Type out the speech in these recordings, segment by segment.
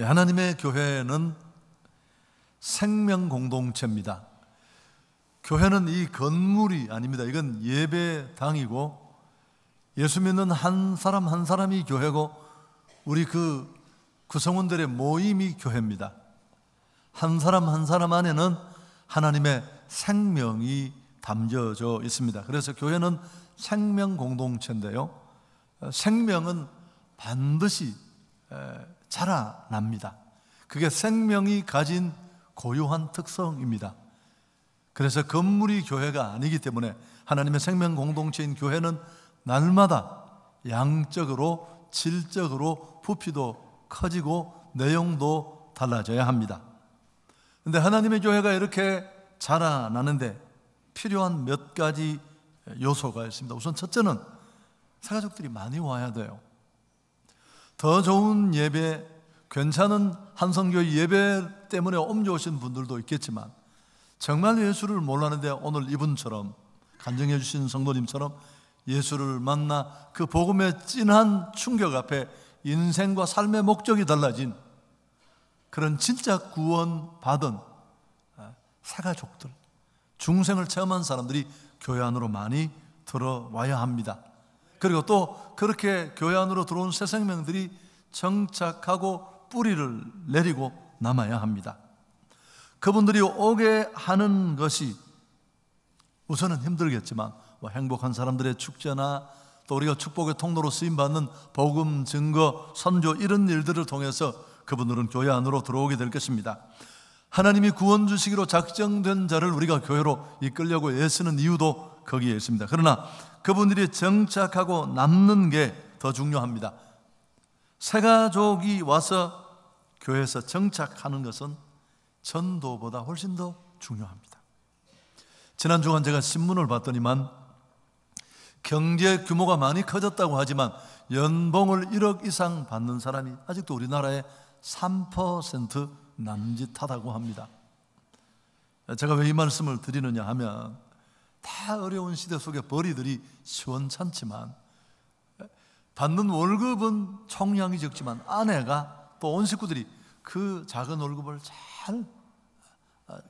하나님의 교회는 생명 공동체입니다. 교회는 이 건물이 아닙니다. 이건 예배당이고 예수 믿는 한 사람 한 사람이 교회고 우리 그 구성원들의 모임이 교회입니다. 한 사람 한 사람 안에는 하나님의 생명이 담겨져 있습니다. 그래서 교회는 생명 공동체인데요, 생명은 반드시 자라납니다. 그게 생명이 가진 고유한 특성입니다. 그래서 건물이 교회가 아니기 때문에 하나님의 생명 공동체인 교회는 날마다 양적으로 질적으로 부피도 커지고 내용도 달라져야 합니다. 그런데 하나님의 교회가 이렇게 자라나는데 필요한 몇 가지 요소가 있습니다. 우선 첫째는 새가족들이 많이 와야 돼요. 더 좋은 예배, 괜찮은 한성교회 예배 때문에 옮겨오신 분들도 있겠지만 정말 예수를 몰랐는데 오늘 이분처럼 간증해 주신 성도님처럼 예수를 만나 그 복음의 진한 충격 앞에 인생과 삶의 목적이 달라진 그런 진짜 구원받은 새가족들, 중생을 체험한 사람들이 교회 안으로 많이 들어와야 합니다. 그리고 또 그렇게 교회 안으로 들어온 새 생명들이 정착하고 뿌리를 내리고 남아야 합니다. 그분들이 오게 하는 것이 우선은 힘들겠지만 행복한 사람들의 축제나 또 우리가 축복의 통로로 쓰임받는 복음, 증거, 선교 이런 일들을 통해서 그분들은 교회 안으로 들어오게 될 것입니다. 하나님이 구원 주시기로 작정된 자를 우리가 교회로 이끌려고 애쓰는 이유도 거기에 있습니다. 그러나 그분들이 정착하고 남는 게 더 중요합니다. 새가족이 와서 교회에서 정착하는 것은 전도보다 훨씬 더 중요합니다. 지난 주간 제가 신문을 봤더니만 경제 규모가 많이 커졌다고 하지만 연봉을 1억 이상 받는 사람이 아직도 우리나라에 3% 남짓하다고 합니다. 제가 왜 이 말씀을 드리느냐 하면 다 어려운 시대 속에 벌이들이 시원찮지만 받는 월급은 총량이 적지만 아내가 또 온 식구들이 그 작은 월급을 잘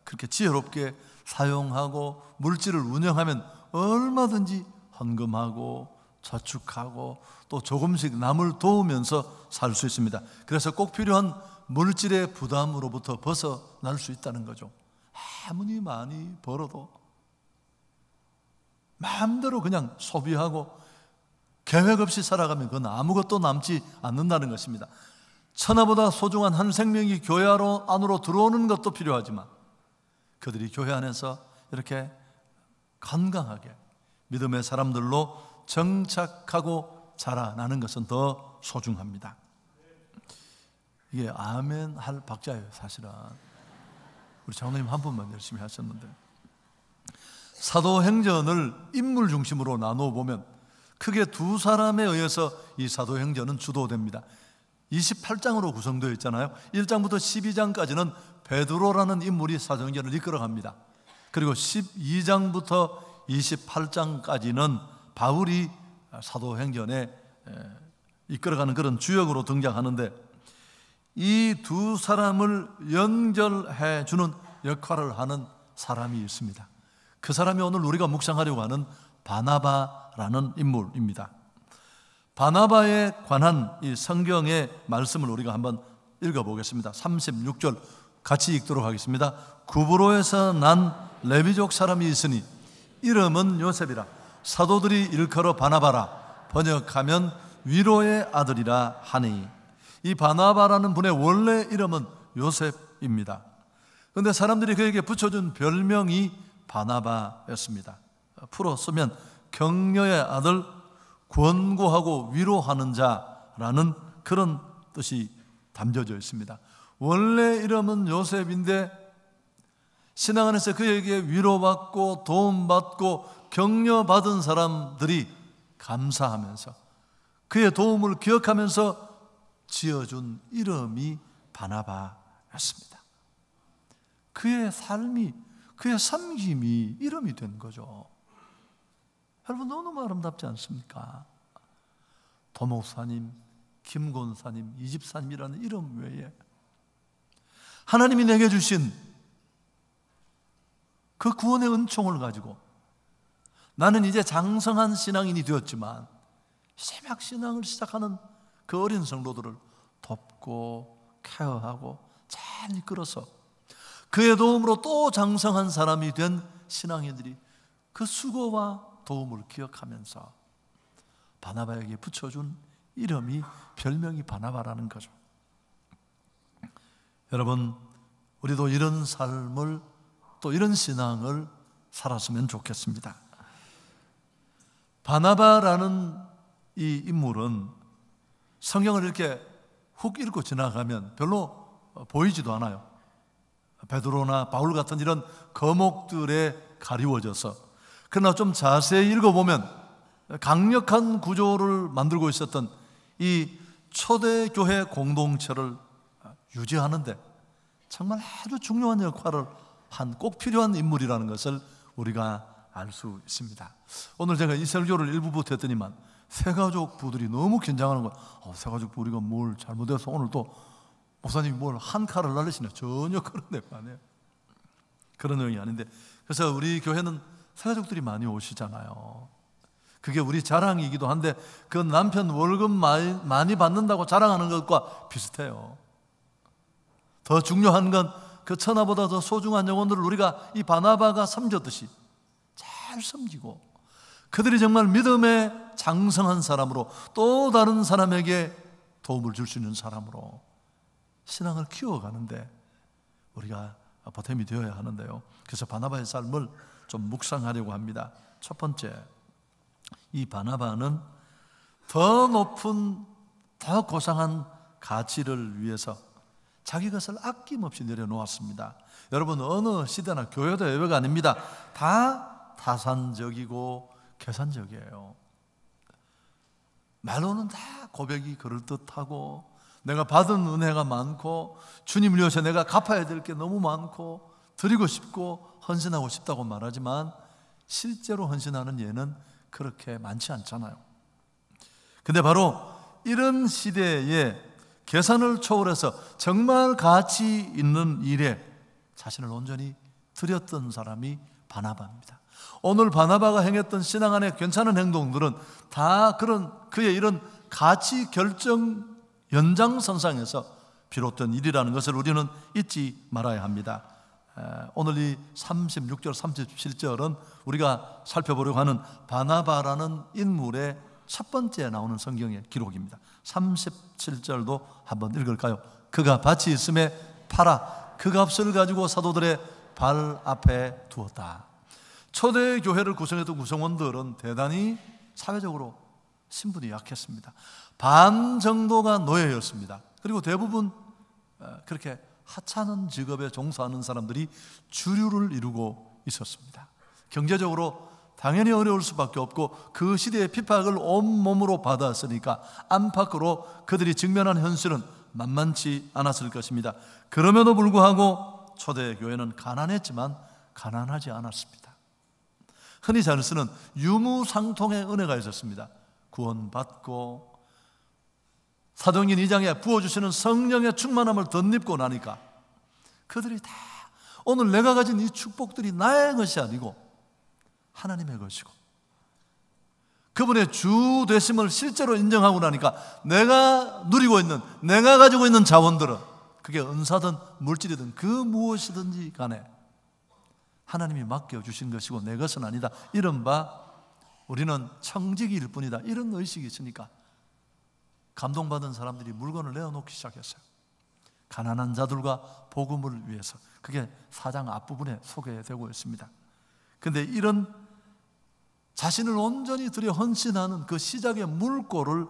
그렇게 지혜롭게 사용하고 물질을 운영하면 얼마든지 헌금하고 저축하고 또 조금씩 남을 도우면서 살 수 있습니다. 그래서 꼭 필요한 물질의 부담으로부터 벗어날 수 있다는 거죠. 아무리 많이 벌어도 마음대로 그냥 소비하고 계획 없이 살아가면 그건 아무것도 남지 않는다는 것입니다. 천하보다 소중한 한 생명이 교회 안으로 들어오는 것도 필요하지만 그들이 교회 안에서 이렇게 건강하게 믿음의 사람들로 정착하고 자라나는 것은 더 소중합니다. 이게 아멘 할 박자예요. 사실은 우리 장로님 한 분만 열심히 하셨는데, 사도행전을 인물 중심으로 나누어 보면 크게 두 사람에 의해서 이 사도행전은 주도됩니다. 28장으로 구성되어 있잖아요. 1장부터 12장까지는 베드로라는 인물이 사도행전을 이끌어갑니다. 그리고 12장부터 28장까지는 바울이 사도행전에 이끌어가는 그런 주역으로 등장하는데 이 두 사람을 연결해 주는 역할을 하는 사람이 있습니다. 그 사람이 오늘 우리가 묵상하려고 하는 바나바라는 인물입니다. 바나바에 관한 이 성경의 말씀을 우리가 한번 읽어보겠습니다. 36절 같이 읽도록 하겠습니다. 구브로에서 난 레위족 사람이 있으니 이름은 요셉이라. 사도들이 일컬어 바나바라. 번역하면 위로의 아들이라 하니. 이 바나바라는 분의 원래 이름은 요셉입니다. 그런데 사람들이 그에게 붙여준 별명이 바나바였습니다. 풀어 쓰면 격려의 아들, 권고하고 위로하는 자라는 그런 뜻이 담겨져 있습니다. 원래 이름은 요셉인데 신앙 안에서 그에게 위로받고 도움받고 격려받은 사람들이 감사하면서 그의 도움을 기억하면서 지어준 이름이 바나바였습니다. 그의 삶이, 그의 섬김이 이름이 된 거죠. 여러분 너무 아름답지 않습니까? 도목사님, 김곤사님, 이집사님이라는 이름 외에 하나님이 내게 주신 그 구원의 은총을 가지고 나는 이제 장성한 신앙인이 되었지만 이제 막 신앙을 시작하는 그 어린 성도들을 돕고 케어하고 잘 이끌어서 그의 도움으로 또 장성한 사람이 된 신앙인들이 그 수고와 도움을 기억하면서 바나바에게 붙여준 이름이, 별명이 바나바라는 거죠. 여러분, 우리도 이런 삶을, 또 이런 신앙을 살았으면 좋겠습니다. 바나바라는 이 인물은 성경을 이렇게 훅 읽고 지나가면 별로 보이지도 않아요. 베드로나 바울 같은 이런 거목들에 가리워져서, 그러나 좀 자세히 읽어보면 강력한 구조를 만들고 있었던 이 초대교회 공동체를 유지하는데 정말 아주 중요한 역할을 한 꼭 필요한 인물이라는 것을 우리가 알 수 있습니다. 오늘 제가 이 설교를 일부부터 했더니만 새가족 부들이 너무 긴장하는 거예요. 새가족 부 우리가 뭘 잘못해서 오늘 또 목사님이 뭘 한 칼을 날리시네. 전혀 그런 내용 아니에요. 그런 내용이 아닌데, 그래서 우리 교회는 새가족들이 많이 오시잖아요. 그게 우리 자랑이기도 한데 그 남편 월급 많이 받는다고 자랑하는 것과 비슷해요. 더 중요한 건 그 천하보다 더 소중한 영혼들을 우리가 이 바나바가 섬겼듯이 잘 섬기고 그들이 정말 믿음의 장성한 사람으로 또 다른 사람에게 도움을 줄 수 있는 사람으로 신앙을 키워가는데 우리가 보탬이 되어야 하는데요. 그래서 바나바의 삶을 좀 묵상하려고 합니다. 첫 번째, 이 바나바는 더 높은, 더 고상한 가치를 위해서 자기 것을 아낌없이 내려놓았습니다. 여러분, 어느 시대나 교회도 예외가 아닙니다. 다 타산적이고 계산적이에요. 말로는 다 고백이 그럴듯하고 내가 받은 은혜가 많고 주님을 위해서 내가 갚아야 될 게 너무 많고 드리고 싶고 헌신하고 싶다고 말하지만 실제로 헌신하는 예는 그렇게 많지 않잖아요. 근데 바로 이런 시대에 계산을 초월해서 정말 가치 있는 일에 자신을 온전히 드렸던 사람이 바나바입니다. 오늘 바나바가 행했던 신앙 안에 괜찮은 행동들은 다 그의 이런 가치 결정 연장선상에서 비롯된 일이라는 것을 우리는 잊지 말아야 합니다. 오늘 이 36절, 37절은 우리가 살펴보려고 하는 바나바라는 인물의 첫 번째 나오는 성경의 기록입니다. 37절도 한번 읽을까요? 그가 밭이 있음에 팔아 그 값을 가지고 사도들의 발 앞에 두었다. 초대교회를 구성했던 구성원들은 대단히 사회적으로 신분이 약했습니다. 반 정도가 노예였습니다. 그리고 대부분 그렇게 하찮은 직업에 종사하는 사람들이 주류를 이루고 있었습니다. 경제적으로 당연히 어려울 수밖에 없고 그 시대의 핍박을 온몸으로 받았으니까 안팎으로 그들이 직면한 현실은 만만치 않았을 것입니다. 그럼에도 불구하고 초대교회는 가난했지만 가난하지 않았습니다. 흔히 잘 쓰는 유무상통의 은혜가 있었습니다. 구원받고 사도행전 2장에 부어주시는 성령의 충만함을 덧입고 나니까 그들이 다 오늘 내가 가진 이 축복들이 나의 것이 아니고 하나님의 것이고 그분의 주 되심을 실제로 인정하고 나니까 내가 누리고 있는, 내가 가지고 있는 자원들은 그게 은사든 물질이든 그 무엇이든지 간에 하나님이 맡겨주신 것이고 내 것은 아니다, 이른바 우리는 청지기일 뿐이다, 이런 의식이 있으니까 감동받은 사람들이 물건을 내어놓기 시작했어요. 가난한 자들과 복음을 위해서. 그게 4장 앞부분에 소개되고 있습니다. 그런데 이런 자신을 온전히 들여 헌신하는 그 시작의 물꼬를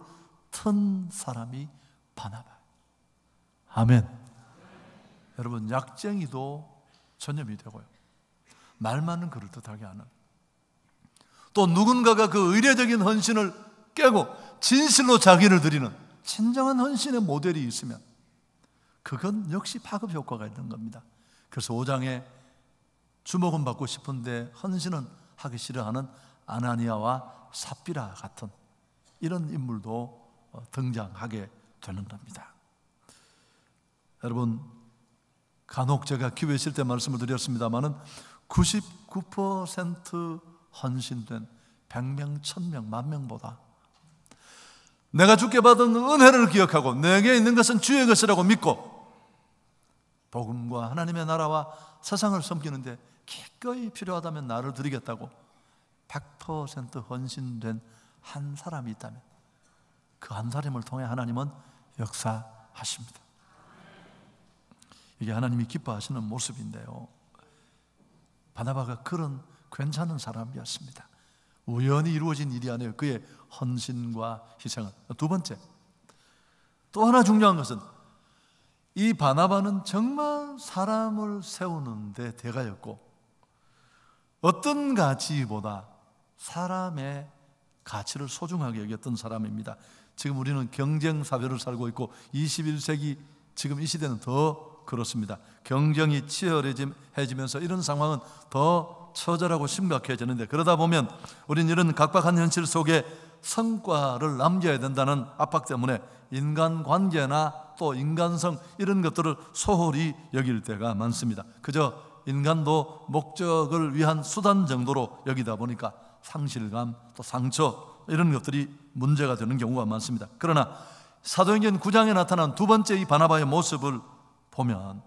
튼 사람이 바나바. 아멘. 여러분, 약쟁이도 전염이 되고요, 말만은 그럴듯하게 하는, 또 누군가가 그 의례적인 헌신을 깨고 진실로 자기를 드리는 진정한 헌신의 모델이 있으면 그건 역시 파급 효과가 있는 겁니다. 그래서 5장에 주목은 받고 싶은데 헌신은 하기 싫어하는 아나니아와 삽비라 같은 이런 인물도 등장하게 되는 겁니다. 여러분, 간혹 제가 기회 있을 때 말씀을 드렸습니다마는 99% 헌신된 100명, 1000명, 10,000명보다 내가 주께 받은 은혜를 기억하고 내게 있는 것은 주의 것이라고 믿고 복음과 하나님의 나라와 세상을 섬기는데 기꺼이 필요하다면 나를 드리겠다고 100% 헌신된 한 사람이 있다면 그 한 사람을 통해 하나님은 역사하십니다. 이게 하나님이 기뻐하시는 모습인데요, 바나바가 그런 괜찮은 사람이었습니다. 우연히 이루어진 일이 아니에요. 그의 헌신과 희생은. 두 번째, 또 하나 중요한 것은 이 바나바는 정말 사람을 세우는 데 대가였고 어떤 가치보다 사람의 가치를 소중하게 여겼던 사람입니다. 지금 우리는 경쟁사회를 살고 있고 21세기 지금 이 시대는 더 그렇습니다. 경쟁이 치열해지면서 이런 상황은 더 처절하고 심각해지는데, 그러다 보면 우리는 이런 각박한 현실 속에 성과를 남겨야 된다는 압박 때문에 인간관계나 또 인간성 이런 것들을 소홀히 여길 때가 많습니다. 그저 인간도 목적을 위한 수단 정도로 여기다 보니까 상실감 또 상처 이런 것들이 문제가 되는 경우가 많습니다. 그러나 사도행전 9장에 나타난 두 번째 이 바나바의 모습을 보면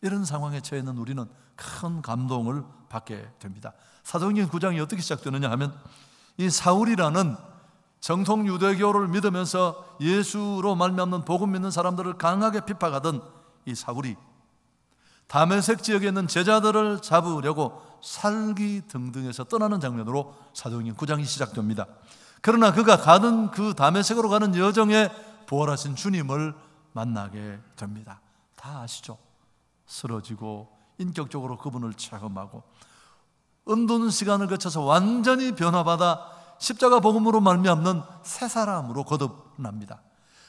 이런 상황에 처해 있는 우리는 큰 감동을 받게 됩니다. 사도행전 9장이 어떻게 시작되느냐 하면 이 사울이라는 정통 유대교를 믿으면서 예수로 말미암는 복음 믿는 사람들을 강하게 핍박하던 이 사울이 다메섹 지역에 있는 제자들을 잡으려고 살기 등등해서 떠나는 장면으로 사도행전 9장이 시작됩니다. 그러나 그가 가는 그 다메섹으로 가는 여정에 부활하신 주님을 만나게 됩니다. 다 아시죠? 쓰러지고 인격적으로 그분을 체험하고 은둔 시간을 거쳐서 완전히 변화받아 십자가 복음으로 말미암는 새 사람으로 거듭납니다.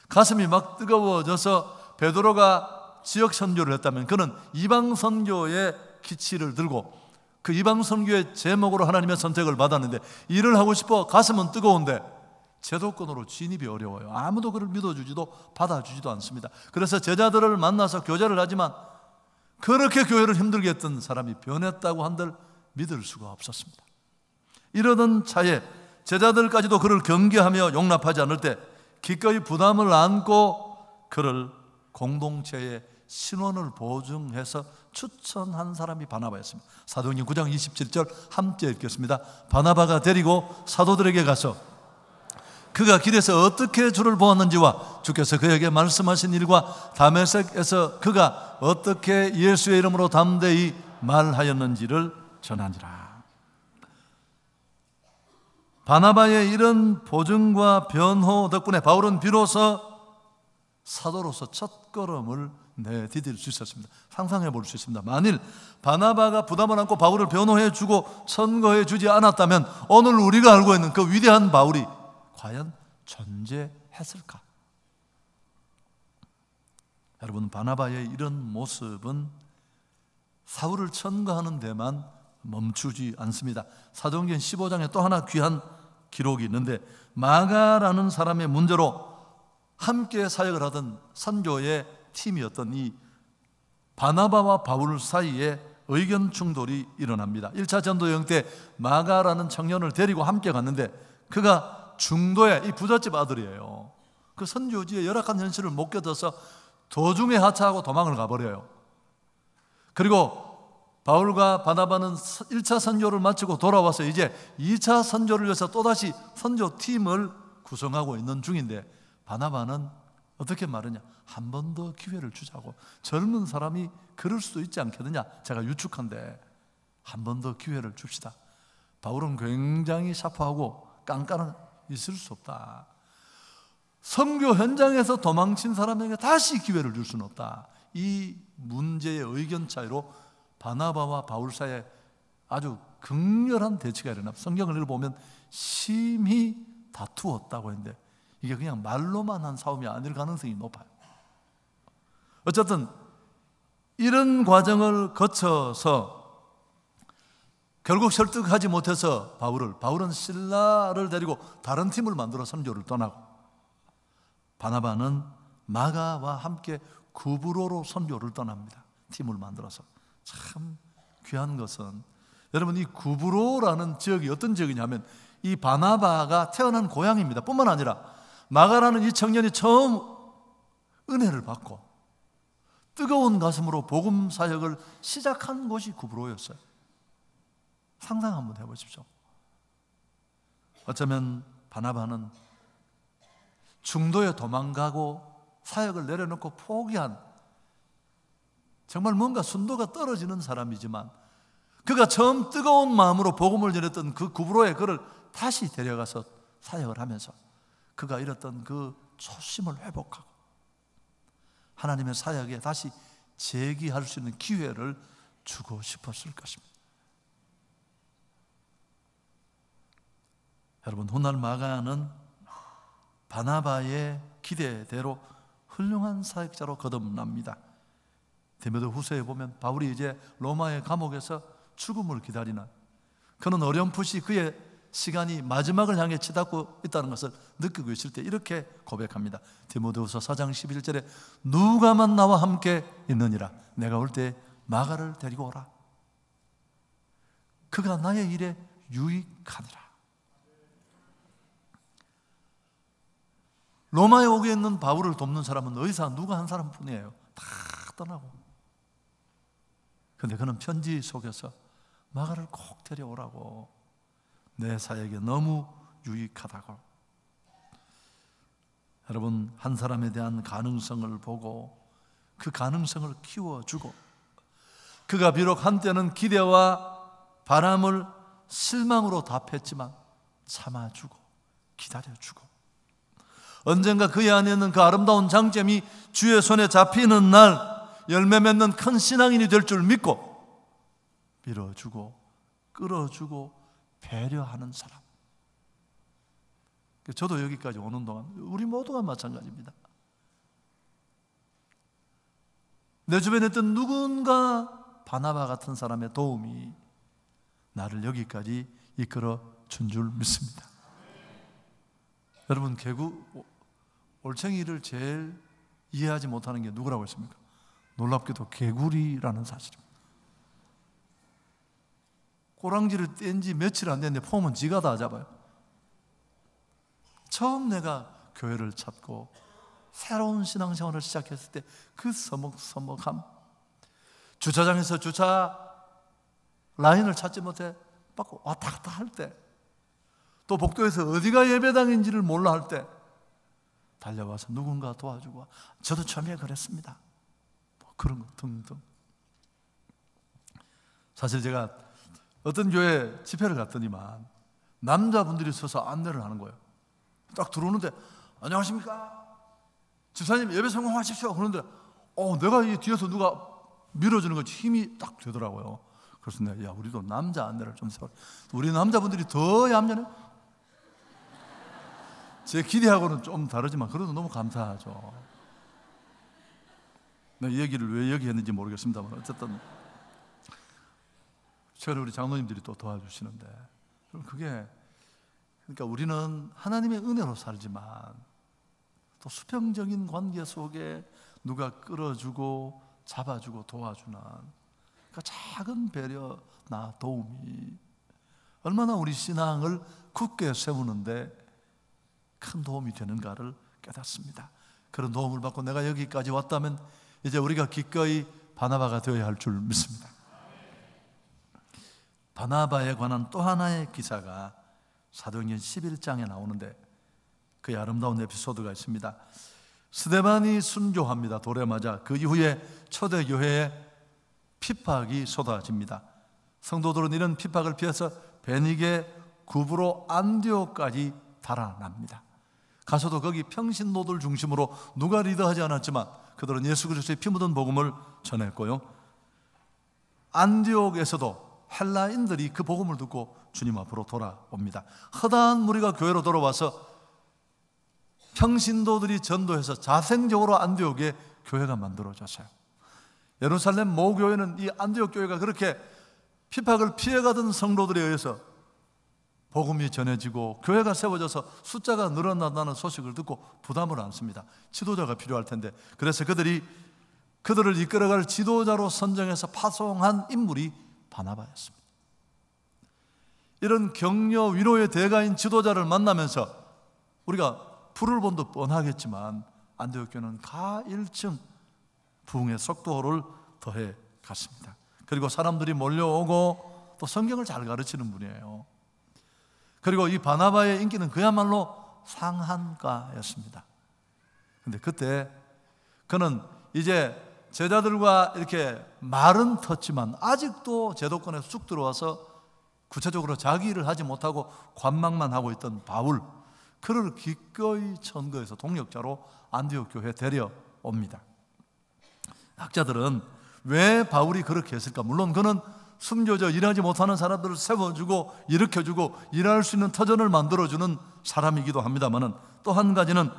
가슴이 막 뜨거워져서 베드로가 지역 선교를 했다면 그는 이방 선교의 기치를 들고 그 이방 선교의 제목으로 하나님의 선택을 받았는데, 일을 하고 싶어 가슴은 뜨거운데 제도권으로 진입이 어려워요. 아무도 그를 믿어주지도 받아주지도 않습니다. 그래서 제자들을 만나서 교제를 하지만 그렇게 교회를 힘들게 했던 사람이 변했다고 한들 믿을 수가 없었습니다. 이러던 차에 제자들까지도 그를 경계하며 용납하지 않을 때 기꺼이 부담을 안고 그를 공동체의 신원을 보증해서 추천한 사람이 바나바였습니다. 사도행전 9장 27절 함께 읽겠습니다. 바나바가 데리고 사도들에게 가서 그가 길에서 어떻게 주를 보았는지와 주께서 그에게 말씀하신 일과 다메섹에서 그가 어떻게 예수의 이름으로 담대히 말하였는지를 전하니라. 바나바의 이런 보증과 변호 덕분에 바울은 비로소 사도로서 첫 걸음을 내디딜 수 있었습니다. 상상해 볼 수 있습니다. 만일 바나바가 부담을 안고 바울을 변호해 주고 선거해 주지 않았다면 오늘 우리가 알고 있는 그 위대한 바울이 과연 존재했을까? 여러분, 바나바의 이런 모습은 사울을 천거하는 데만 멈추지 않습니다. 사도행전 15장에 또 하나 귀한 기록이 있는데, 마가라는 사람의 문제로 함께 사역을 하던 선교의 팀이었던 이 바나바와 바울 사이에 의견 충돌이 일어납니다. 1차 전도 여행 때 마가라는 청년을 데리고 함께 갔는데 그가 중도의 이 부잣집 아들이에요. 그 선교지의 열악한 현실을 못 견뎌서 도중에 하차하고 도망을 가버려요. 그리고 바울과 바나바는 1차 선교를 마치고 돌아와서 이제 2차 선교를 위해서 또다시 선교팀을 구성하고 있는 중인데, 바나바는 어떻게 말하냐? 한 번 더 기회를 주자고. 젊은 사람이 그럴 수도 있지 않겠느냐? 제가 유축한데 한 번 더 기회를 줍시다. 바울은 굉장히 샤프하고 깐깐한, 있을 수 없다. 선교 현장에서 도망친 사람에게 다시 기회를 줄 수는 없다. 이 문제의 의견 차이로 바나바와 바울 사이에 아주 극렬한 대치가 일어납니다. 성경을 읽어보면 심히 다투었다고 했는데 이게 그냥 말로만 한 싸움이 아닐 가능성이 높아요. 어쨌든 이런 과정을 거쳐서 결국 설득하지 못해서 바울은 실라를 데리고 다른 팀을 만들어 선교를 떠나고, 바나바는 마가와 함께 구브로로 선교를 떠납니다. 팀을 만들어서. 참 귀한 것은 여러분, 이 구브로라는 지역이 어떤 지역이냐면 이 바나바가 태어난 고향입니다. 뿐만 아니라 마가라는 이 청년이 처음 은혜를 받고 뜨거운 가슴으로 복음 사역을 시작한 곳이 구브로였어요. 상상 한번 해보십시오. 어쩌면 바나바는 중도에 도망가고 사역을 내려놓고 포기한, 정말 뭔가 순도가 떨어지는 사람이지만 그가 처음 뜨거운 마음으로 복음을 전했던 그 구브로에 그를 다시 데려가서 사역을 하면서 그가 잃었던 그 초심을 회복하고 하나님의 사역에 다시 재기할 수 있는 기회를 주고 싶었을 것입니다. 여러분, 훗날 마가는 바나바의 기대대로 훌륭한 사역자로 거듭납니다. 디모데후서에 보면 바울이 이제 로마의 감옥에서 죽음을 기다리는, 그는 어렴풋이 그의 시간이 마지막을 향해 치닫고 있다는 것을 느끼고 있을 때 이렇게 고백합니다. 디모데후서 4장 11절에 누가만 나와 함께 있느니라 내가 올 때 마가를 데리고 오라. 그가 나의 일에 유익하니라. 로마에 오게 있는 바울을 돕는 사람은 의사 누가 한 사람뿐이에요. 다 떠나고. 그런데 그는 편지 속에서 마가를 꼭 데려오라고, 내 사역에 너무 유익하다고. 여러분, 한 사람에 대한 가능성을 보고 그 가능성을 키워주고, 그가 비록 한때는 기대와 바람을 실망으로 답했지만 참아주고 기다려주고, 언젠가 그의 안에 있는 그 아름다운 장점이 주의 손에 잡히는 날 열매 맺는 큰 신앙인이 될 줄 믿고 밀어주고 끌어주고 배려하는 사람. 저도 여기까지 오는 동안 우리 모두가 마찬가지입니다. 내 주변에 있던 누군가 바나바 같은 사람의 도움이 나를 여기까지 이끌어 준 줄 믿습니다. 여러분, 올챙이를 제일 이해하지 못하는 게 누구라고 했습니까? 놀랍게도 개구리라는 사실입니다. 꼬랑지를 뗀 지 며칠 안 됐는데 폼은 지가 다 잡아요. 처음 내가 교회를 찾고 새로운 신앙생활을 시작했을 때 그 서먹서먹함, 주차장에서 주차 라인을 찾지 못해 받고 왔다 갔다 할 때, 또 복도에서 어디가 예배당인지를 몰라 할 때 달려와서 누군가 도와주고, 저도 처음에 그랬습니다. 뭐 그런 거 등등. 사실 제가 어떤 교회 집회를 갔더니만 남자분들이 서서 안내를 하는 거예요. 딱 들어오는데 안녕하십니까 집사님 예배 성공하십시오. 그런데 내가 이 뒤에서 누가 밀어주는 거 힘이 딱 되더라고요. 그래서 내가 야, 우리도 남자 안내를 좀 세워. 우리 남자분들이 더 얌전해. 제 기대하고는 좀 다르지만 그래도 너무 감사하죠. 내가 이 얘기를 왜 여기 했는지 모르겠습니다만 어쨌든 최근에 우리 장로님들이 또 도와주시는데, 그게 그러니까 우리는 하나님의 은혜로 살지만 또 수평적인 관계 속에 누가 끌어주고 잡아주고 도와주는 그 작은 배려나 도움이 얼마나 우리 신앙을 굳게 세우는데 큰 도움이 되는가를 깨닫습니다. 그런 도움을 받고 내가 여기까지 왔다면 이제 우리가 기꺼이 바나바가 되어야 할 줄 믿습니다. 바나바에 관한 또 하나의 기사가 사도행전 11장에 나오는데 그의 아름다운 에피소드가 있습니다. 스데반이 순교합니다. 돌에 맞아. 그 이후에 초대교회에 핍박이 쏟아집니다. 성도들은 이런 핍박을 피해서 베니게, 구브로, 안디옥까지 달아납니다. 가서도 거기 평신도들 중심으로 누가 리더하지 않았지만 그들은 예수 그리스도의 피 묻은 복음을 전했고요, 안디옥에서도 헬라인들이 그 복음을 듣고 주님 앞으로 돌아옵니다. 허다한 무리가 교회로 돌아와서 평신도들이 전도해서 자생적으로 안디옥에 교회가 만들어졌어요. 예루살렘 모교회는 이 안디옥 교회가 그렇게 핍박을 피해가던 성도들에 의해서 복음이 전해지고 교회가 세워져서 숫자가 늘어난다는 소식을 듣고 부담을 안습니다. 지도자가 필요할 텐데, 그래서 그들이 그들을 이끌어갈 지도자로 선정해서 파송한 인물이 바나바였습니다. 이런 격려 위로의 대가인 지도자를 만나면서 우리가 불을 본 듯 뻔하겠지만 안디옥 교회는 가일층 부흥의 속도를 더해 갔습니다. 그리고 사람들이 몰려오고 또 성경을 잘 가르치는 분이에요. 그리고 이 바나바의 인기는 그야말로 상한가였습니다. 근데 그때 그는 이제 제자들과 이렇게 말은 텄지만 아직도 제도권에 쑥 들어와서 구체적으로 자기 일을 하지 못하고 관망만 하고 있던 바울, 그를 기꺼이 천거해서 동역자로 안디옥 교회에 데려옵니다. 학자들은 왜 바울이 그렇게 했을까? 물론 그는 숨겨져 일하지 못하는 사람들을 세워주고 일으켜주고 일할 수 있는 터전을 만들어주는 사람이기도 합니다만, 또 한 가지는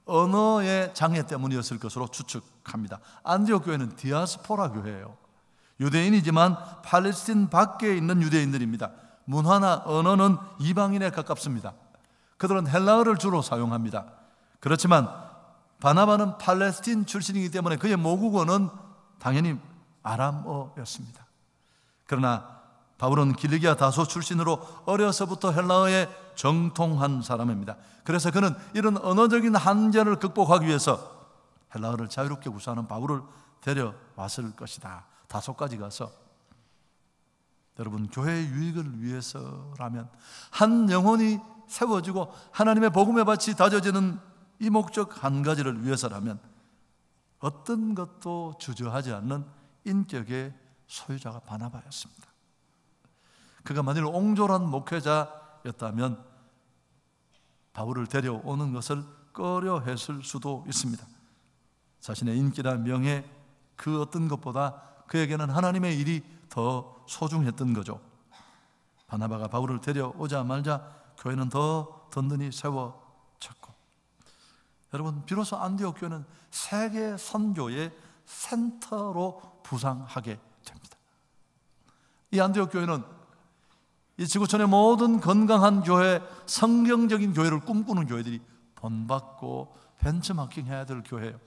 언어의 장애 때문이었을 것으로 추측합니다. 안디옥 교회는 디아스포라 교회예요. 유대인이지만 팔레스틴 밖에 있는 유대인들입니다. 문화나 언어는 이방인에 가깝습니다. 그들은 헬라어를 주로 사용합니다. 그렇지만 바나바는 팔레스틴 출신이기 때문에 그의 모국어는 당연히 아람어였습니다. 그러나 바울은 길리기아 다소 출신으로 어려서부터 헬라어에 정통한 사람입니다. 그래서 그는 이런 언어적인 한계를 극복하기 위해서 헬라어를 자유롭게 구사하는 바울을 데려왔을 것이다. 다소까지 가서 여러분, 교회의 유익을 위해서라면, 한 영혼이 세워지고 하나님의 복음의 밭이 다져지는 이 목적 한 가지를 위해서라면 어떤 것도 주저하지 않는 인격의 소유자가 바나바였습니다. 그가 만일 옹졸한 목회자였다면 바울을 데려오는 것을 꺼려했을 수도 있습니다. 자신의 인기나 명예, 그 어떤 것보다 그에게는 하나님의 일이 더 소중했던 거죠. 바나바가 바울을 데려오자마자 교회는 더 든든히 세워졌고, 여러분, 비로소 안디옥 교회는 세계 선교의 센터로 부상하게 됩니다. 이 안디옥 교회는 이 지구촌의 모든 건강한 교회, 성경적인 교회를 꿈꾸는 교회들이 본받고 벤치마킹해야 될 교회예요.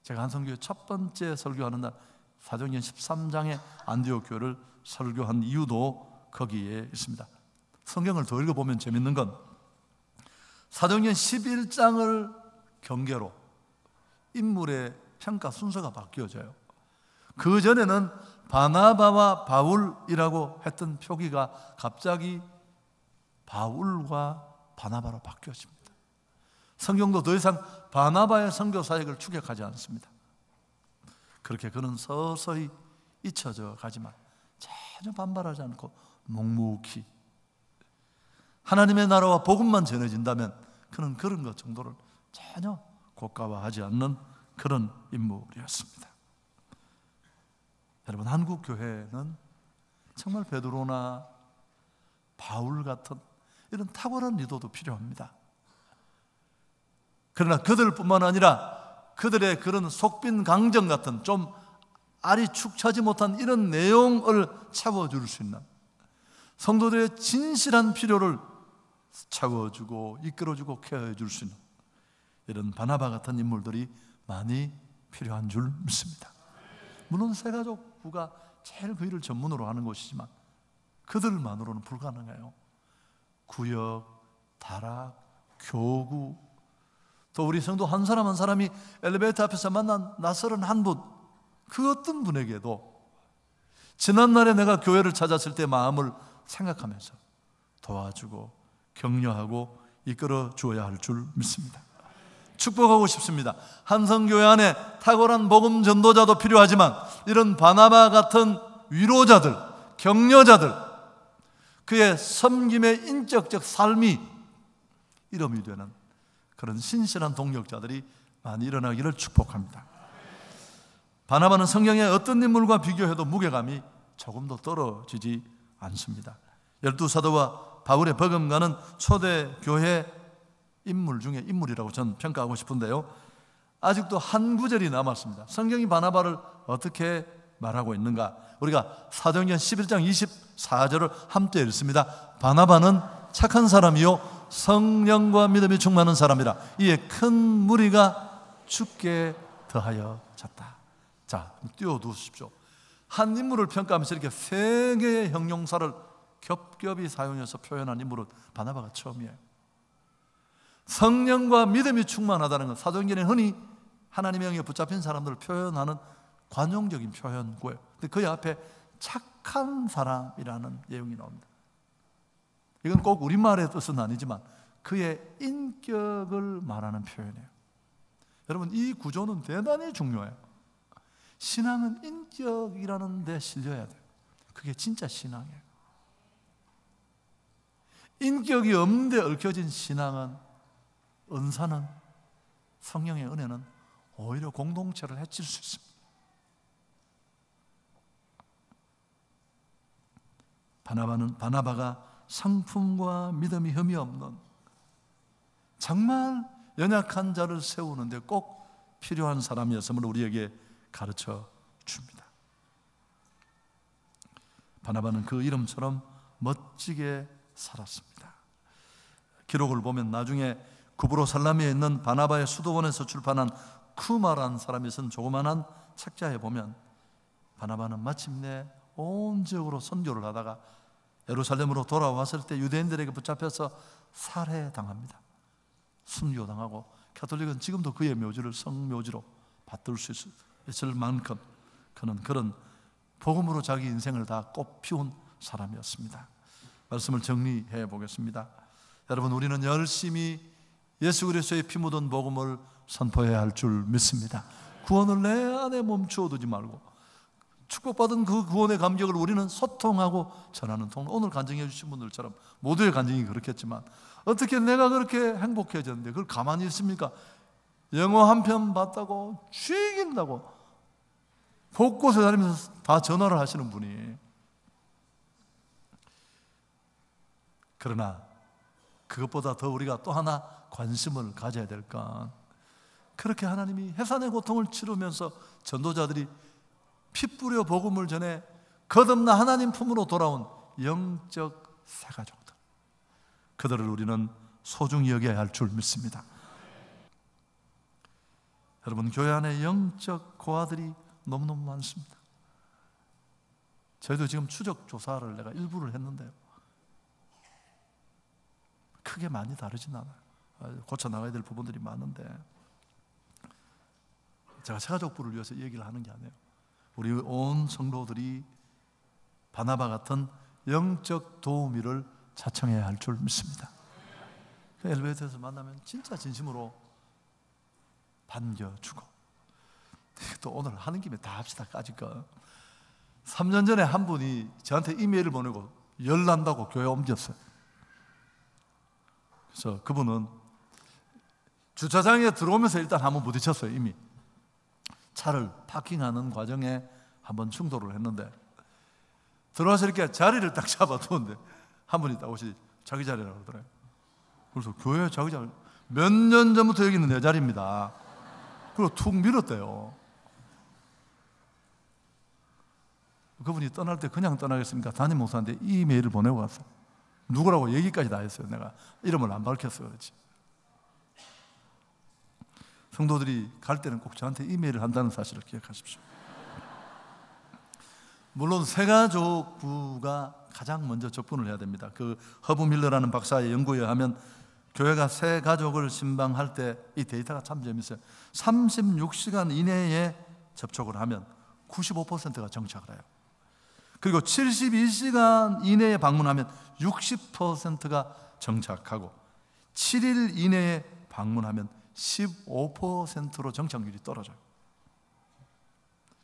제가 한성교회 첫 번째 설교하는 날 사도행전 13장의 안디옥 교회를 설교한 이유도 거기에 있습니다. 성경을 더 읽어보면 재밌는 건 사도행전 11장을 경계로 인물의 평가 순서가 바뀌어져요. 그 전에는 바나바와 바울이라고 했던 표기가 갑자기 바울과 바나바로 바뀌어집니다. 성경도 더 이상 바나바의 선교 사역을 추격하지 않습니다. 그렇게 그는 서서히 잊혀져 가지만 전혀 반발하지 않고 묵묵히 하나님의 나라와 복음만 전해진다면 그는 그런 것 정도를 전혀 고가워하지 않는 그런 인물이었습니다. 여러분, 한국 교회는 정말 베드로나 바울 같은 이런 탁월한 리더도 필요합니다. 그러나 그들뿐만 아니라 그들의 그런 속빈 강정 같은 좀 알이 축 차지 못한 이런 내용을 채워줄 수 있는 성도들의 진실한 필요를 채워주고 이끌어주고 케어해줄 수 있는 이런 바나바 같은 인물들이 많이 필요한 줄 믿습니다. 물론 세가족 부가 제일 그 일을 전문으로 하는 곳이지만 그들만으로는 불가능해요. 구역, 다락, 교구, 또 우리 성도 한 사람 한 사람이 엘리베이터 앞에서 만난 낯설은 한 분, 그 어떤 분에게도 지난날에 내가 교회를 찾았을 때 마음을 생각하면서 도와주고 격려하고 이끌어 주어야 할 줄 믿습니다. 축복하고 싶습니다. 한성교회 안에 탁월한 복음 전도자도 필요하지만 이런 바나바 같은 위로자들, 격려자들, 그의 섬김의 인격적 삶이 이름이 되는 그런 신실한 동력자들이 많이 일어나기를 축복합니다. 바나바는 성경의 어떤 인물과 비교해도 무게감이 조금도 떨어지지 않습니다. 12사도와 바울의 버금가는 초대교회 인물 중에 인물이라고 저는 평가하고 싶은데요, 아직도 한 구절이 남았습니다. 성경이 바나바를 어떻게 말하고 있는가? 우리가 사도행전 11장 24절을 함께 읽습니다. 바나바는 착한 사람이요 성령과 믿음이 충만한 사람이라 이에 큰 무리가 주께 더하여 졌다. 자, 띄워두십시오. 한 인물을 평가하면서 이렇게 세 개의 형용사를 겹겹이 사용해서 표현한 인물은 바나바가 처음이에요. 성령과 믿음이 충만하다는 건 사도행전에 흔히 하나님의 영에 붙잡힌 사람들을 표현하는 관용적인 표현고요. 근데 그 앞에 착한 사람이라는 내용이 나옵니다. 이건 꼭 우리말의 뜻은 아니지만 그의 인격을 말하는 표현이에요. 여러분, 이 구조는 대단히 중요해요. 신앙은 인격이라는 데 실려야 돼요. 그게 진짜 신앙이에요. 인격이 없는데 얽혀진 신앙은, 은사는, 성령의 은혜는 오히려 공동체를 해칠 수 있습니다. 바나바가 성품과 믿음이 흠이 없는, 정말 연약한 자를 세우는데 꼭 필요한 사람이었음을 우리에게 가르쳐 줍니다. 바나바는 그 이름처럼 멋지게 살았습니다. 기록을 보면 나중에 구브로 살라미에 있는 바나바의 수도원에서 출판한 쿠마라는 사람이 쓴 조그만한 책자에 보면 바나바는 마침내 온 지역으로 선교를 하다가 예루살렘으로 돌아왔을 때 유대인들에게 붙잡혀서 살해당합니다. 순교당하고 가톨릭은 지금도 그의 묘지를 성묘지로 받들 수 있을 만큼 그는 그런 복음으로 자기 인생을 다 꽃피운 사람이었습니다. 말씀을 정리해 보겠습니다. 여러분, 우리는 열심히 예수 그리스도의 피 묻은 복음을 선포해야 할 줄 믿습니다. 구원을 내 안에 멈추어 두지 말고 축복받은 그 구원의 감격을 우리는 소통하고 전하는 통로. 오늘 간증해 주신 분들처럼 모두의 간증이 그렇겠지만 어떻게 내가 그렇게 행복해졌는데 그걸 가만히 있습니까? 영어 한 편 봤다고 죽인다고 곳곳에 다니면서 다 전화를 하시는 분이. 그러나 그것보다 더 우리가 또 하나 관심을 가져야 될 건, 그렇게 하나님이 해산의 고통을 치르면서 전도자들이 피 뿌려 복음을 전해 거듭나 하나님 품으로 돌아온 영적 새가족들, 그들을 우리는 소중히 여겨야 할 줄 믿습니다. 여러분, 교회 안에 영적 고아들이 너무너무 많습니다. 저희도 지금 추적 조사를 내가 일부를 했는데요, 크게 많이 다르진 않아요. 고쳐 나가야 될 부분들이 많은데, 제가 새가족부를 위해서 얘기를 하는 게 아니에요. 우리 온 성도들이 바나바 같은 영적 도우미를 자청해야 할 줄 믿습니다. 그 엘리베이터에서 만나면 진짜 진심으로 반겨주고, 또 오늘 하는 김에 다 합시다. 까짓거 3년 전에 한 분이 저한테 이메일을 보내고 열난다고 교회 옮겼어요. 그래서 그분은 주차장에 들어오면서 일단 한번 부딪혔어요. 이미 차를 파킹하는 과정에 한번 충돌을 했는데, 들어와서 이렇게 자리를 딱 잡아두는데 한 분이 딱 오시 자기 자리라고 그러더래요. 그래서 교회 자기 자리, 몇 년 전부터 여기 있는 내 자리입니다. 그리고 툭 밀었대요. 그분이 떠날 때 그냥 떠나겠습니까? 담임 목사한테 이메일을 보내고 갔어요. 누구라고 얘기까지 다 했어요. 내가 이름을 안 밝혔어 그렇지. 성도들이 갈 때는 꼭 저한테 이메일을 한다는 사실을 기억하십시오. 물론 새가족부가 가장 먼저 접근을 해야 됩니다. 그 허브 밀러라는 박사의 연구에 의하면 교회가 새가족을 신방할 때 이 데이터가 참 재밌어요. 36시간 이내에 접촉을 하면 95%가 정착을 해요. 그리고 72시간 이내에 방문하면 60%가 정착하고 7일 이내에 방문하면 15%로 정착률이 떨어져요.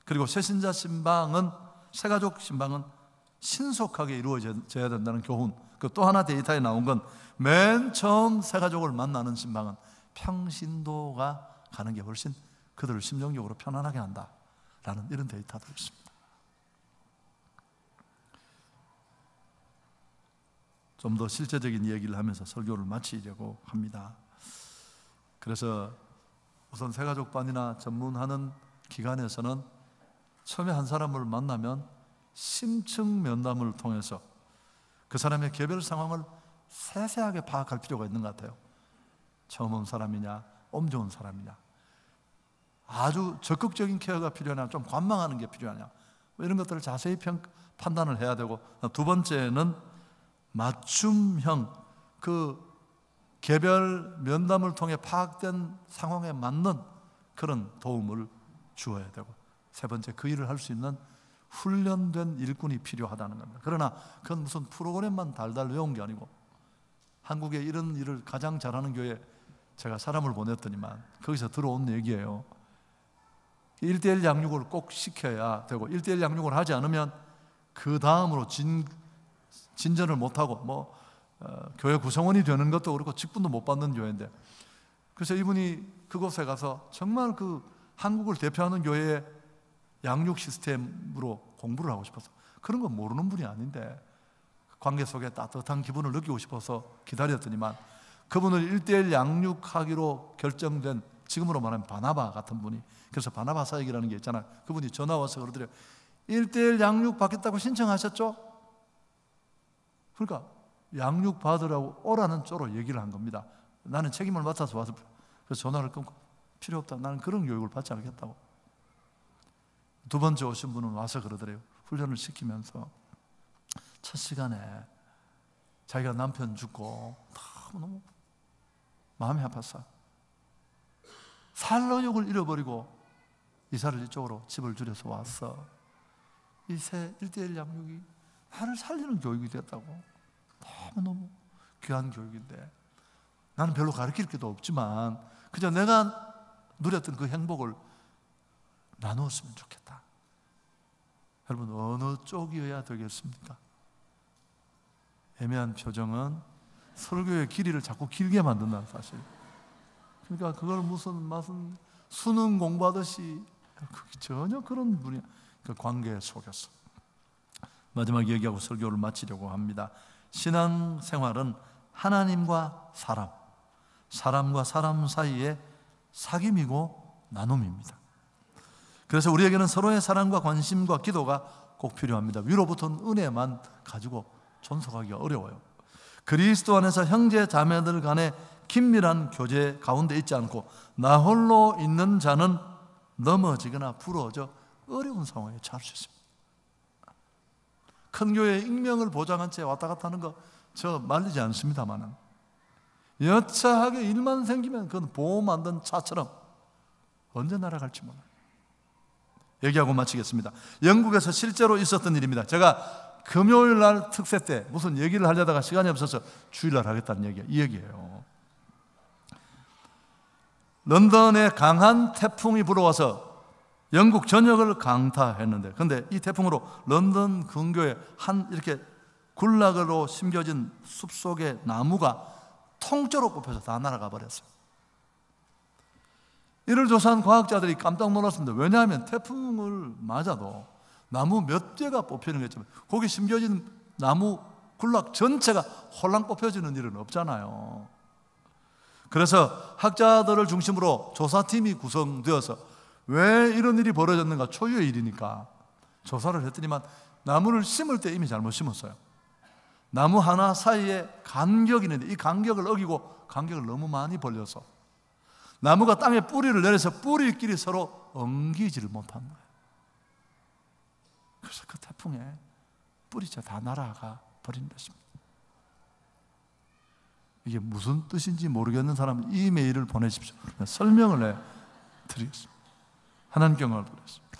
그리고 새신자 신방은, 새가족 신방은 신속하게 이루어져야 된다는 교훈. 그 또 하나 데이터에 나온 건 맨 처음 새가족을 만나는 신방은 평신도가 가는 게 훨씬 그들을 심정적으로 편안하게 한다라는 이런 데이터도 있습니다. 좀 더 실제적인 이야기를 하면서 설교를 마치려고 합니다. 그래서 우선 새가족반이나 전문하는 기관에서는 처음에 한 사람을 만나면 심층 면담을 통해서 그 사람의 개별 상황을 세세하게 파악할 필요가 있는 것 같아요. 처음 온 사람이냐, 엄 좋은 사람이냐. 아주 적극적인 케어가 필요하냐, 좀 관망하는 게 필요하냐, 뭐 이런 것들을 자세히 판단을 해야 되고, 두 번째는 맞춤형 그 개별 면담을 통해 파악된 상황에 맞는 그런 도움을 주어야 되고, 세 번째, 그 일을 할 수 있는 훈련된 일꾼이 필요하다는 겁니다. 그러나 그건 무슨 프로그램만 달달 외운 게 아니고, 한국에 이런 일을 가장 잘하는 교회 제가 사람을 보냈더니만 거기서 들어온 얘기예요. 1:1 양육을 꼭 시켜야 되고, 1:1 양육을 하지 않으면 그 다음으로 진전을 못하고 교회 구성원이 되는 것도 그렇고 직분도 못 받는 교회인데, 그래서 이분이 그곳에 가서 정말 그 한국을 대표하는 교회의 양육 시스템으로 공부를 하고 싶어서, 그런 거 모르는 분이 아닌데 관계 속에 따뜻한 기분을 느끼고 싶어서 기다렸더니만, 그분을 1:1 양육하기로 결정된, 지금으로 말하면 바나바 같은 분이, 그래서 바나바 사역이라는 게 있잖아요. 그분이 전화 와서 그러더래요. 1:1 양육 받겠다고 신청하셨죠? 그러니까 양육 받으라고 오라는 쪽으로 얘기를 한 겁니다. 나는 책임을 맡아서 와서, 그래서 전화를 끊고, 필요 없다, 나는 그런 교육을 받지 않겠다고. 두 번째 오신 분은 와서 그러더래요. 훈련을 시키면서 첫 시간에 자기가 남편 죽고 너무 마음이 아팠어. 살로욕을 잃어버리고 이사를 이쪽으로 집을 줄여서 왔어. 이 새 1:1 양육이 나를 살리는 교육이 됐다고. 너무너무 귀한 교육인데 나는 별로 가르칠 게도 없지만 그저 내가 누렸던 그 행복을 나누었으면 좋겠다. 여러분, 어느 쪽이어야 되겠습니까? 애매한 표정은 설교의 길이를 자꾸 길게 만든다는 사실. 그러니까 그걸 무슨 수능 공부하듯이, 전혀 그런 분이 그 관계 속에서. 마지막 얘기하고 설교를 마치려고 합니다. 신앙생활은 하나님과 사람과 사람 사이의 사귐이고 나눔입니다. 그래서 우리에게는 서로의 사랑과 관심과 기도가 꼭 필요합니다. 위로부터는 은혜만 가지고 존속하기가 어려워요. 그리스도 안에서 형제 자매들 간의 긴밀한 교제 가운데 있지 않고 나 홀로 있는 자는 넘어지거나 부러져 어려운 상황에 처할 수 있습니다. 큰 교회의 익명을 보장한 채 왔다 갔다 하는 거 저 말리지 않습니다만, 여차하게 일만 생기면 그건 보험 안 든 차처럼 언제 날아갈지 몰라요. 얘기하고 마치겠습니다. 영국에서 실제로 있었던 일입니다. 제가 금요일 날 특세 때 무슨 얘기를 하려다가 시간이 없어서 주일날 하겠다는 얘기예요. 이 얘기예요. 런던에 강한 태풍이 불어와서 영국 전역을 강타했는데, 근데 이 태풍으로 런던 근교에 한 이렇게 군락으로 심겨진 숲속의 나무가 통째로 뽑혀서 다 날아가 버렸어요. 이를 조사한 과학자들이 깜짝 놀랐습니다. 왜냐하면 태풍을 맞아도 나무 몇 개가 뽑히는 거지만 거기 심겨진 나무 군락 전체가 홀랑 뽑혀지는 일은 없잖아요. 그래서 학자들을 중심으로 조사팀이 구성되어서 왜 이런 일이 벌어졌는가, 초유의 일이니까 조사를 했더니만 나무를 심을 때 이미 잘못 심었어요. 나무 하나 사이에 간격이 있는데 이 간격을 어기고 간격을 너무 많이 벌려서 나무가 땅에 뿌리를 내려서 뿌리끼리 서로 엉기지를 못한 거예요. 그래서 그 태풍에 뿌리째 다 날아가 버린 것입니다. 이게 무슨 뜻인지 모르겠는 사람은 이메일을 보내십시오. 설명을 해드리겠습니다. 하나님께 영광을 돌리겠습니다.